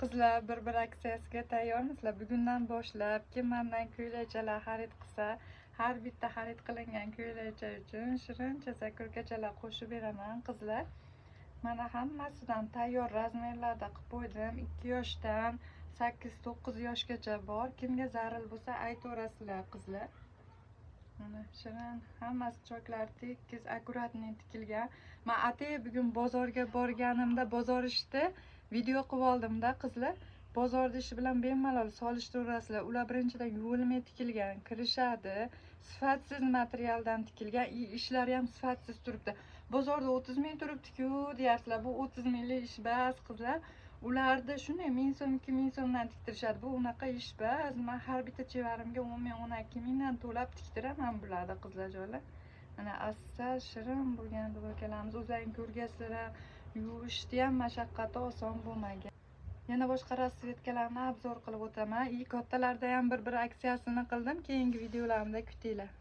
Qizlar bir aksiyasiga tayyormisizlar? Bugundan boshlab kim mendan ko'ylakchalar xarid qilsa, har bitta xarid qilingan ko'ylakcha uchun shirin chasakurkachalar qo'shib beraman qizlar. Mana hammasidan tayyor razmerlarda qilib qo'ydim. 2 yoshdan 8-9 yoshgacha bor. Kimga zarur bo'lsa aytaverasizlar qizlar. Mana shirin hammasi choklari tekis, akkuratni tikilgan. Men atay bugun bozorga borganimda bozor ishda video qilib oldimda qizlar. Bozorda ishi bilan bemalol solishtirasizlar. Ular birinchidan yuvilmay tikilgan, kirishadi. Sifatsiz materialdan tikilgan, ishlari ham sifatsiz turibdi. Bozorda 30 ming turibdi-ku deyarsizlar. Bu 30 minglik ish bas qizlar. Ularda shunday 1000 so'm, 2000 so'mdan tiktirishadi. Bu unaqa ish bas. Men har bitta chevarimga 10 ming, 12 mingdan to'lab tiktiraman bularda qizlarjolar. Mana asal shirin bo'lgan duvokalarimiz o'zlaring ko'rgasizlar. Yuvishda ham mashaqqati oson bo'lmagan. Yana boshqa rasvetkalarni obzor qilib o'taman. Kattalarda ham bir aksiyasini qildim. Keyingi videolarimda kutinglar.